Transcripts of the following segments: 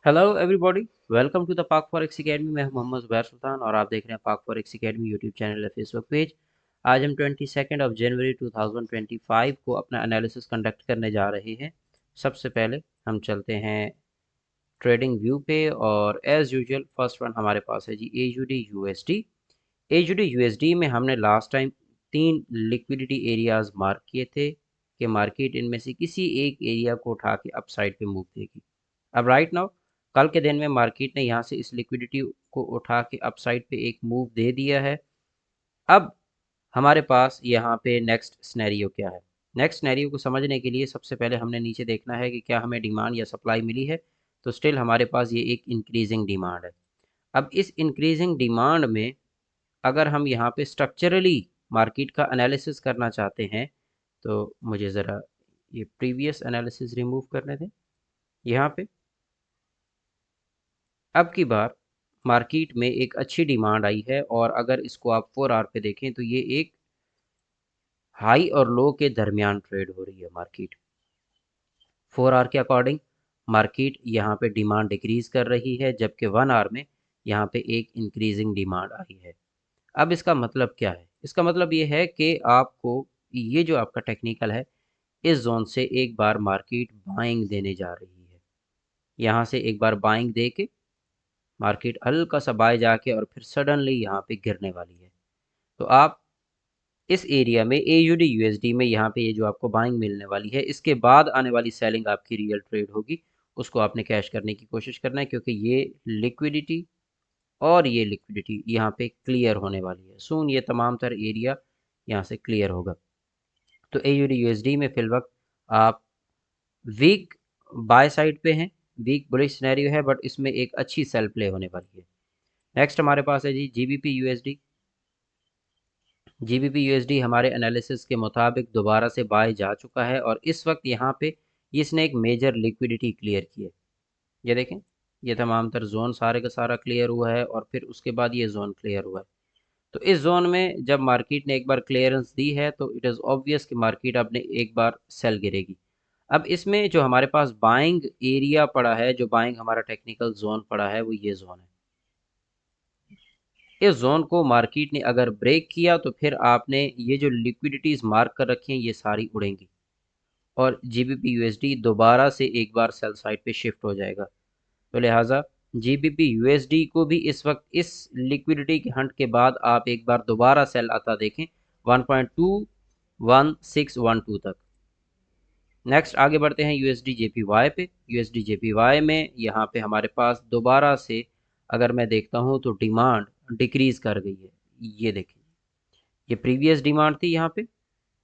Hello everybody, welcome to the Pak forex academy. मैं हूं मोहम्मद ज़ुबैर सुल्तान और आप देख रहे हैं पाक फॉरेक्स एकेडमी यूट्यूब चैनल या फेसबुक पेज। आज हम 22 जनवरी 2025 को अपना एनालिसिस कंडक्ट करने जा रहे हैं। सबसे पहले हम चलते हैं ट्रेडिंग व्यू पे और एज यूजुअल फर्स्ट वन हमारे पास है जी AUD USD। AUD USD में हमने last time 3 liquidity areas mark किए थे कि मार्केट इनमें से किसी एक एरिया को उठा के अपसाइड पे मूव देगी। अब राइट नाउ कल के दिन में मार्केट ने यहाँ से इस लिक्विडिटी को उठा के अपसाइड पे एक मूव दे दिया है। अब हमारे पास यहाँ पे नेक्स्ट सिनेरियो क्या है। नेक्स्ट सिनेरियो को समझने के लिए सबसे पहले हमने नीचे देखना है कि क्या हमें डिमांड या सप्लाई मिली है। तो स्टिल हमारे पास ये एक इंक्रीजिंग डिमांड है। अब इस इंक्रीजिंग डिमांड में अगर हम यहाँ पे स्ट्रक्चरली मार्केट का एनालिसिस करना चाहते हैं तो मुझे ज़रा ये प्रीवियस एनालिसिस रिमूव करने दें। यहाँ पे अब की बार मार्केट में एक अच्छी डिमांड आई है और अगर इसको आप 4 आवर पे देखें तो ये एक हाई और लो के दरमियान ट्रेड हो रही है मार्केट। 4 आवर के अकॉर्डिंग मार्केट यहाँ पे डिमांड डिक्रीज कर रही है, जबकि 1 आवर में यहाँ पे एक इंक्रीजिंग डिमांड आई है। अब इसका मतलब क्या है? इसका मतलब ये है कि आपको ये जो आपका टेक्निकल है, इस जोन से एक बार मार्केट बाइंग देने जा रही है। यहाँ से एक बार बाइंग दे के मार्केट हल्का सा बाय जाके और फिर सडनली यहाँ पे गिरने वाली है। तो आप इस एरिया में AUD USD में यहाँ पे ये जो आपको बाइंग मिलने वाली है, इसके बाद आने वाली सेलिंग आपकी रियल ट्रेड होगी। उसको आपने कैश करने की कोशिश करना है, क्योंकि ये लिक्विडिटी और ये लिक्विडिटी यहाँ पे क्लियर होने वाली है। सून ये तमाम तर एरिया यहाँ से क्लियर होगा। तो AUD USD में फिल वक्त आप वीक बाय साइड पे हैं, वीक बुलिश सिनेरियो है, बट इसमें एक अच्छी सेल प्ले होने वाली है। नेक्स्ट हमारे पास है जी GBP USD हमारे एनालिसिस के मुताबिक दोबारा से बाय जा चुका है और इस वक्त यहाँ पे इसने एक मेजर लिक्विडिटी क्लियर की है। ये देखें, ये तमाम तर जोन सारे का सारा क्लियर हुआ है और फिर उसके बाद ये जोन क्लियर हुआ है। तो इस जोन में जब मार्केट ने एक बार क्लियरेंस दी है तो इट इज़ ऑब्वियस कि मार्केट अब ने एक बार सेल गिरेगी। अब इसमें जो हमारे पास बाइंग एरिया पड़ा है, जो बाइंग हमारा टेक्निकल जोन पड़ा है, वो ये जोन है। इस जोन को मार्केट ने अगर ब्रेक किया तो फिर आपने ये जो लिक्विडिटीज मार्क कर रखी हैं ये सारी उड़ेंगी और GBP USD दोबारा से एक बार सेल साइड पे शिफ्ट हो जाएगा। तो लिहाजा GBP USD को भी इस वक्त इस लिक्विडिटी के हंट के बाद आप एक बार दोबारा सेल आता देखें 1.21612 तक। नेक्स्ट आगे बढ़ते हैं USD JPY पे। USD JPY में यहाँ पे हमारे पास दोबारा से अगर मैं देखता हूँ तो डिमांड डिक्रीज कर गई है। ये देखिए, ये प्रीवियस डिमांड थी, यहाँ पे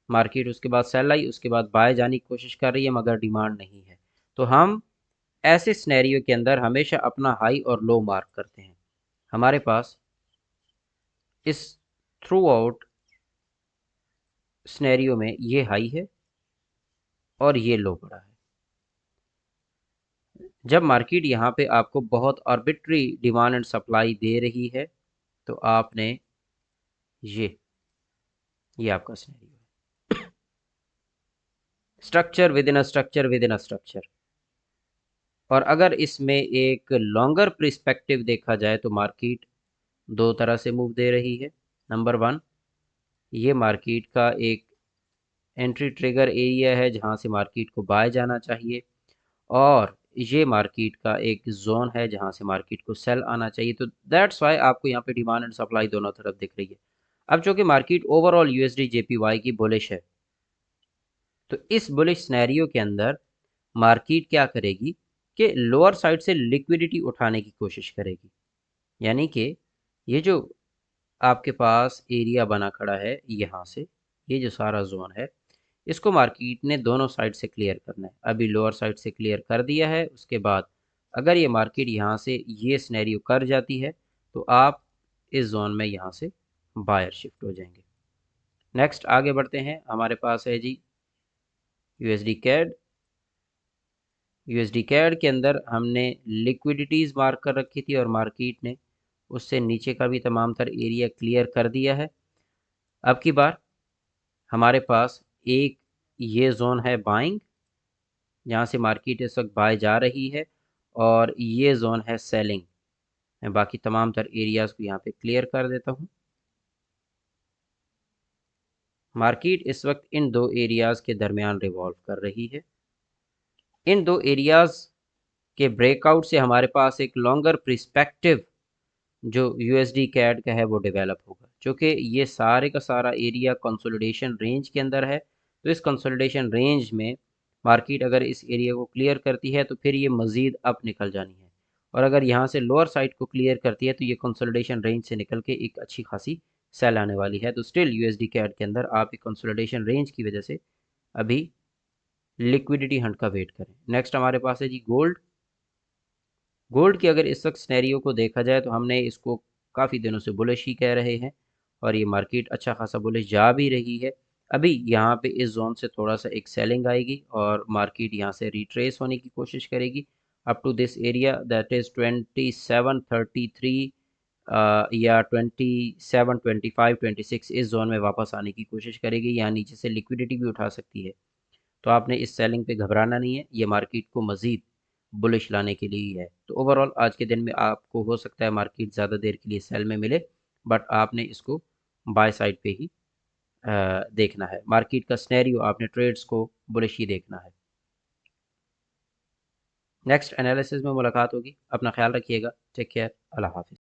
मार्केट उसके बाद सेल आई, उसके बाद बाय जाने की कोशिश कर रही है मगर डिमांड नहीं है। तो हम ऐसे सिनेरियो के अंदर हमेशा अपना हाई और लो मार्क करते हैं। हमारे पास इस थ्रू आउट सिनेरियो में ये हाई है और ये लो पड़ा है। जब मार्केट यहाँ पे आपको बहुत आर्बिट्री डिमांड एंड सप्लाई दे रही है तो आपने ये आपका सिनेरियो है। Structure with in a structure with in a structure. और अगर इसमें एक लॉन्गर पर्सपेक्टिव देखा जाए तो मार्केट दो तरह से मूव दे रही है। नंबर वन, ये मार्केट का एक एंट्री ट्रिगर एरिया है जहां से मार्केट को बाय जाना चाहिए और ये मार्केट का एक जोन है जहां से मार्केट को सेल आना चाहिए। तो दैट्स वाई आपको यहाँ पे डिमांड एंड सप्लाई दोनों तरफ दिख रही है। अब चूंकि मार्केट ओवरऑल USD JPY की बुलिश है, तो इस बुलिश सिनेरियो के अंदर मार्केट क्या करेगी कि लोअर साइड से लिक्विडिटी उठाने की कोशिश करेगी। यानी कि ये जो आपके पास एरिया बना खड़ा है यहाँ से, ये जो सारा जोन है, इसको मार्केट ने दोनों साइड से क्लियर करना है। अभी लोअर साइड से क्लियर कर दिया है, उसके बाद अगर ये मार्केट यहाँ से ये सिनेरियो कर जाती है तो आप इस जोन में यहाँ से बायर शिफ्ट हो जाएंगे। नेक्स्ट आगे बढ़ते हैं, हमारे पास है जी USD CAD। USD CAD के अंदर हमने लिक्विडिटीज़ मार्क कर रखी थी और मार्केट ने उससे नीचे का भी तमाम तर एरिया क्लियर कर दिया है। अब की बार हमारे पास एक ये जोन है बाइंग, जहाँ से मार्केट इस वक्त बाय जा रही है और ये जोन है सेलिंग। मैं बाकी तमाम तर एरियाज को यहाँ पे क्लियर कर देता हूँ। मार्केट इस वक्त इन दो एरियाज के दरमियान रिवॉल्व कर रही है। इन दो एरियाज के ब्रेकआउट से हमारे पास एक लॉन्गर पर्सपेक्टिव जो यूएसडी कैड का है वो डेवलप होगा, क्योंकि ये सारे का सारा एरिया कंसोलिडेशन रेंज के अंदर है। तो इस कंसोलिडेशन रेंज में मार्केट अगर इस एरिया को क्लियर करती है तो फिर ये मज़ीद अप निकल जानी है, और अगर यहाँ से लोअर साइड को क्लियर करती है तो ये कंसोलिडेशन रेंज से निकल के एक अच्छी खासी सेल आने वाली है। तो स्टिल यूएसडी कैड के अंदर आप एक कंसोलिडेशन रेंज की वजह से अभी लिक्विडिटी हंट का वेट करें। नेक्स्ट हमारे पास है जी गोल्ड। गोल्ड की अगर इस वक्त स्नैरियो को देखा जाए तो हमने इसको काफ़ी दिनों से बुलिश ही कह रहे हैं, और ये मार्केट अच्छा खासा बुलिश जा भी रही है। अभी यहाँ पे इस जोन से थोड़ा सा एक सेलिंग आएगी और मार्केट यहाँ से रिट्रेस होने की कोशिश करेगी up to this area, that is 2733 या 2725 26 इस जोन में वापस आने की कोशिश करेगी। यहाँ नीचे से लिक्विडिटी भी उठा सकती है। तो आपने इस सेलिंग पे घबराना नहीं है, ये मार्केट को मज़ीद बुलिश लाने के लिए ही है। तो ओवरऑल आज के दिन में आपको हो सकता है मार्केट ज़्यादा देर के लिए सेल में मिले, बट आपने इसको बाय साइड पे ही देखना है। मार्केट का स्नैरियो आपने ट्रेड्स को बुलिश ही देखना है। नेक्स्ट एनालिसिस में मुलाकात होगी। अपना ख्याल रखिएगा। Take care. अल्लाह हाफिज़।